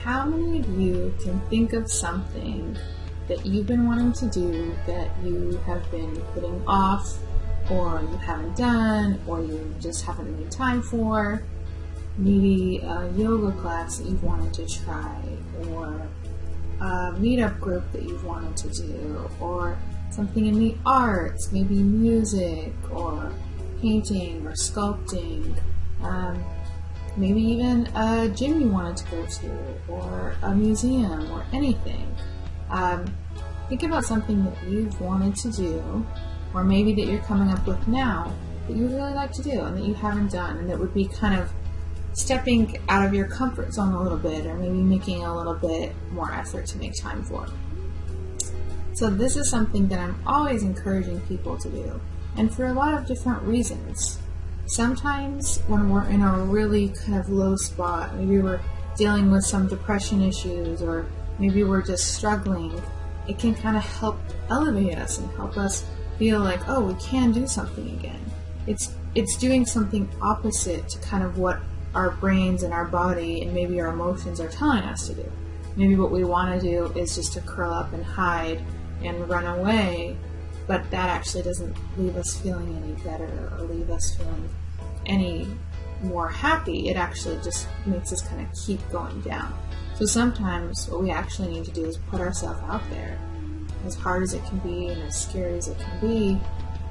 how many of you can think of something that you've been wanting to do that you have been putting off, or you haven't done, or you just haven't made time for? Maybe a yoga class that you've wanted to try, or a meetup group that you've wanted to do, or something in the arts, maybe music, or painting, or sculpting, maybe even a gym you wanted to go to, or a museum, or anything. Think about something that you've wanted to do, or maybe that you're coming up with now that you would really like to do and that you haven't done, and that would be kind of stepping out of your comfort zone a little bit, or maybe making a little bit more effort to make time for. So this is something that I'm always encouraging people to do, and for a lot of different reasons. Sometimes when we're in a really kind of low spot, maybe we're dealing with some depression issues, or maybe we're just struggling, it can kind of help elevate us and help us feel like, oh, we can do something again. It's doing something opposite to kind of what our brains and our body and maybe our emotions are telling us to do. Maybe what we want to do is just to curl up and hide and run away, but that actually doesn't leave us feeling any better or leave us feeling any more happy. It actually just makes us kind of keep going down. So sometimes what we actually need to do is put ourselves out there. As hard as it can be and as scary as it can be,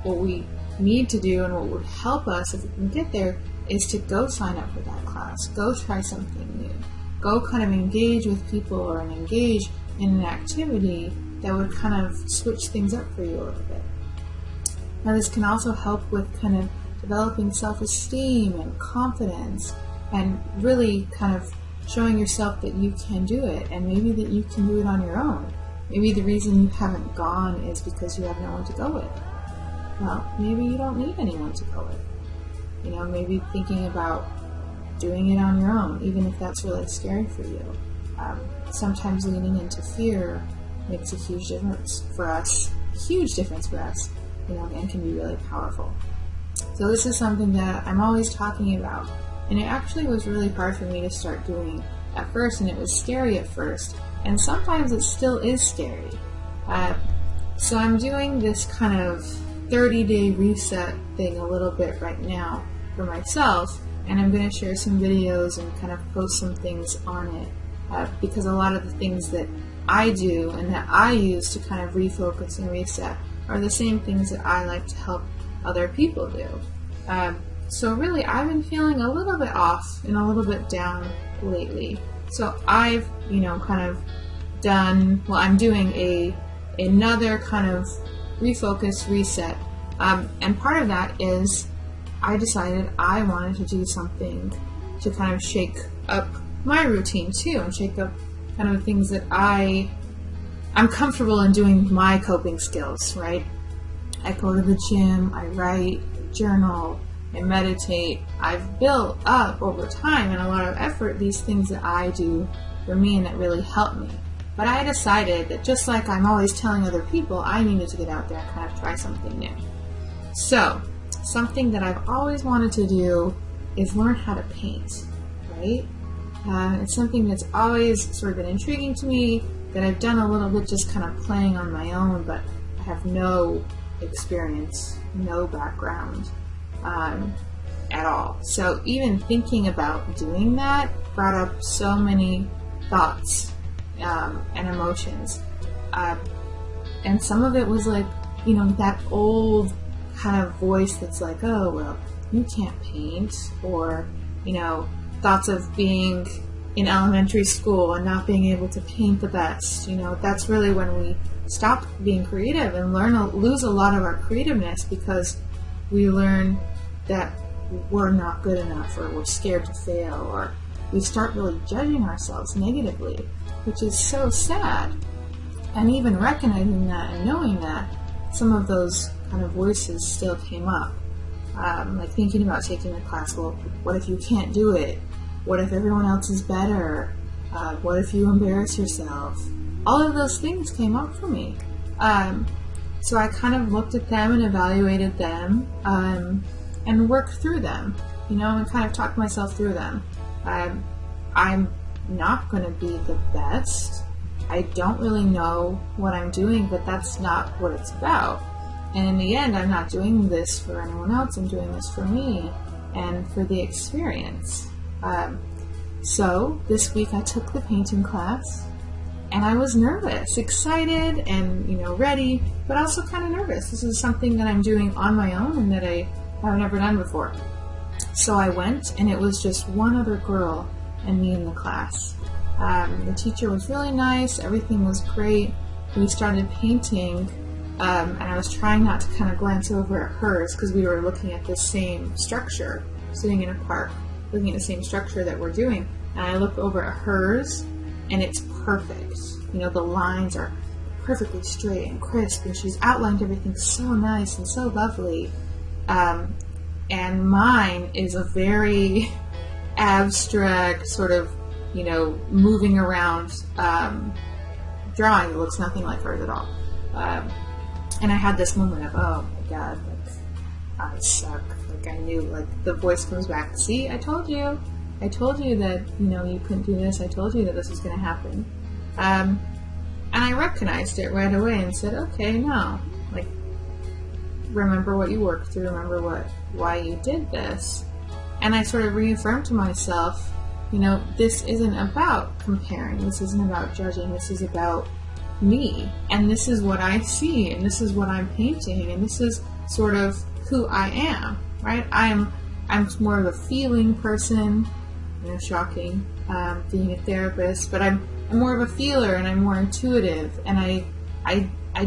what we need to do and what would help us if we can get there is to go sign up for that class, go try something new, go kind of engage with people or engage in an activity that would kind of switch things up for you a little bit. Now this can also help with kind of developing self-esteem and confidence, and really kind of showing yourself that you can do it, and maybe that you can do it on your own. Maybe the reason you haven't gone is because you have no one to go with. Well, maybe you don't need anyone to go with. You know, maybe thinking about doing it on your own, even if that's really scary for you. Sometimes leaning into fear makes a huge difference for us, you know, and can be really powerful. So this is something that I'm always talking about, and it actually was really hard for me to start doing at first, and it was scary at first, and sometimes it still is scary. So I'm doing this kind of 30-day reset thing a little bit right now for myself, and I'm going to share some videos and kind of post some things on it, because a lot of the things that I do and that I use to kind of refocus and reset are the same things that I like to help other people do. So really, I've been feeling a little bit off and a little bit down lately. So I've, kind of done, I'm doing another kind of refocus, reset. And part of that is I decided I wanted to do something to kind of shake up my routine too, and shake up kind of things that I'm comfortable in doing, my coping skills, right? I go to the gym, I write, journal, I meditate. I've built up over time and a lot of effort these things that I do for me and that really help me. But I decided that just like I'm always telling other people, I needed to get out there and kind of try something new. So, something that I've always wanted to do is learn how to paint, right? It's something that's always sort of been intriguing to me, that I've done a little bit just kind of playing on my own, but I have no experience, no background at all. So even thinking about doing that brought up so many thoughts and emotions. And some of it was like, that old kind of voice that's like, oh, well, you can't paint, or, thoughts of being in elementary school and not being able to paint the best. That's really when we stop being creative and lose a lot of our creativeness, because we learn that we're not good enough, or we're scared to fail, or we start really judging ourselves negatively, which is so sad. And even recognizing that and knowing that, some of those kind of voices still came up. Like thinking about taking the class, well, what if you can't do it? What if everyone else is better? What if you embarrass yourself? All of those things came up for me. So I kind of looked at them and evaluated them, and worked through them, and kind of talked myself through them. I'm not going to be the best. I don't really know what I'm doing, but that's not what it's about. And in the end, I'm not doing this for anyone else. I'm doing this for me and for the experience. So this week I took the painting class, and I was nervous, excited, and ready, but also kind of nervous. This is something that I'm doing on my own and that I have never done before. So I went, and it was just one other girl and me in the class. The teacher was really nice. Everything was great. We started painting, and I was trying not to kind of glance over at hers because we were looking at the same structure, sitting in a park, looking at the same structure that we're doing. And I look over at hers, and it's perfect. The lines are perfectly straight and crisp, and she's outlined everything so nice and so lovely. And mine is a very abstract sort of, moving around drawing that looks nothing like hers at all. And I had this moment of, oh my god, I suck. I knew, the voice comes back, see, I told you that, you couldn't do this. I told you that this was going to happen. And I recognized it right away and said, okay, no, remember what you worked through, remember why you did this. And I sort of reaffirmed to myself, this isn't about comparing, this isn't about judging, this is about me, and this is what I see, and this is what I'm painting, and this is sort of who I am, right? I'm more of a feeling person, shocking, being a therapist, but I'm more of a feeler, and I'm more intuitive, and I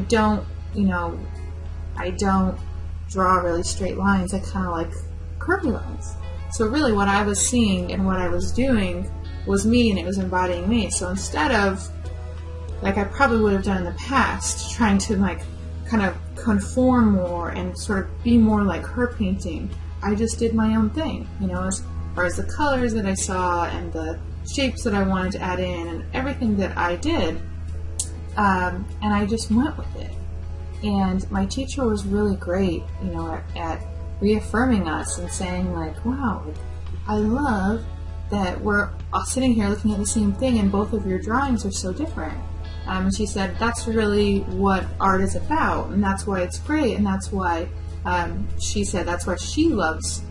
don't, I don't draw really straight lines. I kind of like curvy lines. So really what I was seeing and what I was doing was me, and it was embodying me. So instead of, I probably would have done in the past, trying to kind of conform more and sort of be more like her painting, I just did my own thing, as far as the colors that I saw and the shapes that I wanted to add in and everything that I did, and I just went with it. And my teacher was really great, at reaffirming us and saying wow, I love that we're all sitting here looking at the same thing and both of your drawings are so different. And she said that's really what art is about, and that's why it's great, and that's why she said that's why she loves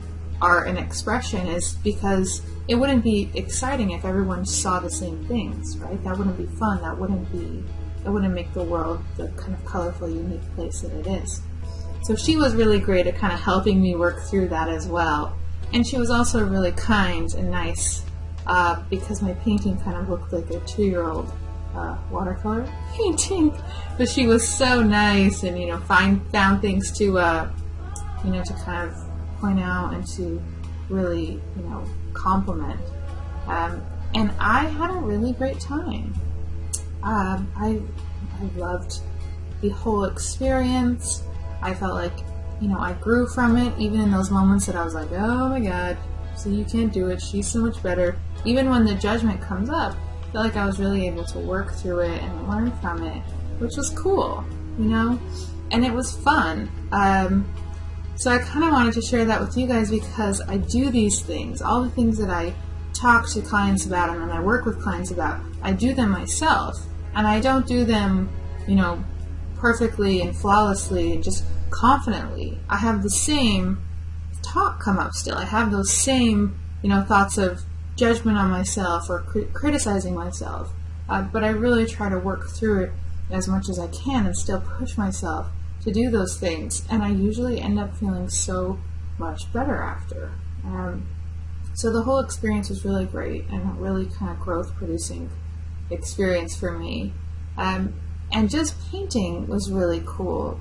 art and expression, is because it wouldn't be exciting if everyone saw the same things, right? That wouldn't be fun. That wouldn't make the world the kind of colorful, unique place that it is. So she was really great at kind of helping me work through that as well. And she was also really kind and nice, because my painting kind of looked like a 2-year-old watercolor painting. But she was so nice and, found things to kind of point out and to really, compliment. And I had a really great time. I loved the whole experience. I felt like, I grew from it, even in those moments that I was like, oh my god, see, you can't do it, she's so much better. Even when the judgment comes up, I feel like I was really able to work through it and learn from it, which was cool, and it was fun. So I kind of wanted to share that with you guys because I do these things, all the things that I talk to clients about and then I work with clients about, I do them myself, and I don't do them, perfectly and flawlessly and just confidently. I have the same talk come up still. I have those same, thoughts of judgment on myself or criticizing myself. But I really try to work through it as much as I can and still push myself to do those things. And I usually end up feeling so much better after. So the whole experience was really great and a really kind of growth producing experience for me. And just painting was really cool.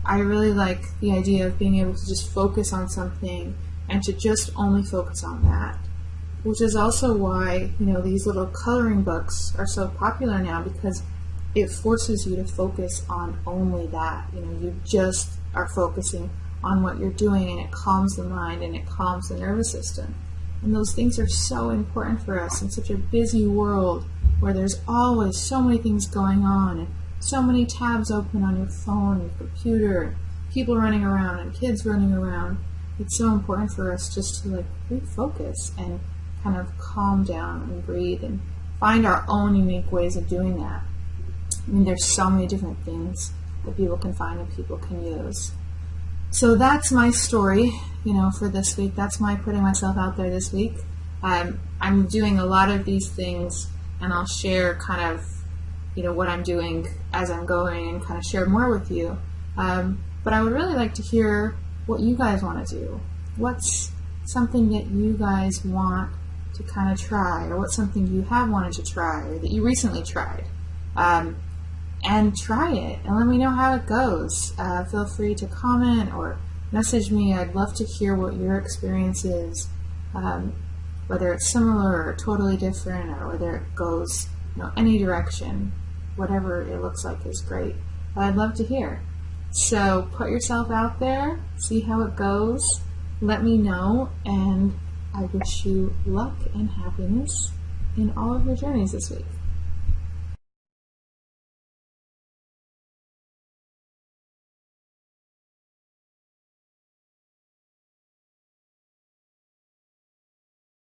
I really like the idea of being able to just focus on something and to just only focus on that. Which is also why, these little coloring books are so popular now, because it forces you to focus on only that. You just are focusing on what you're doing, and it calms the mind and it calms the nervous system. And those things are so important for us in such a busy world where there's always so many things going on and so many tabs open on your phone, your computer, people running around and kids running around. It's so important for us just to refocus and kind of calm down and breathe and find our own unique ways of doing that. I mean, there's so many different things that people can find and people can use. So that's my story, for this week. That's my putting myself out there this week. I'm doing a lot of these things, and I'll share kind of, what I'm doing as I'm going and kind of share more with you. But I would really like to hear what you guys want to do. What's something that you guys want to kind of try, or what's something you have wanted to try, or that you recently tried? And try it, and let me know how it goes. Feel free to comment or message me. I'd love to hear what your experience is, whether it's similar or totally different, or whether it goes any direction. Whatever it looks like is great. But I'd love to hear. So put yourself out there, see how it goes, let me know, and I wish you luck and happiness in all of your journeys this week.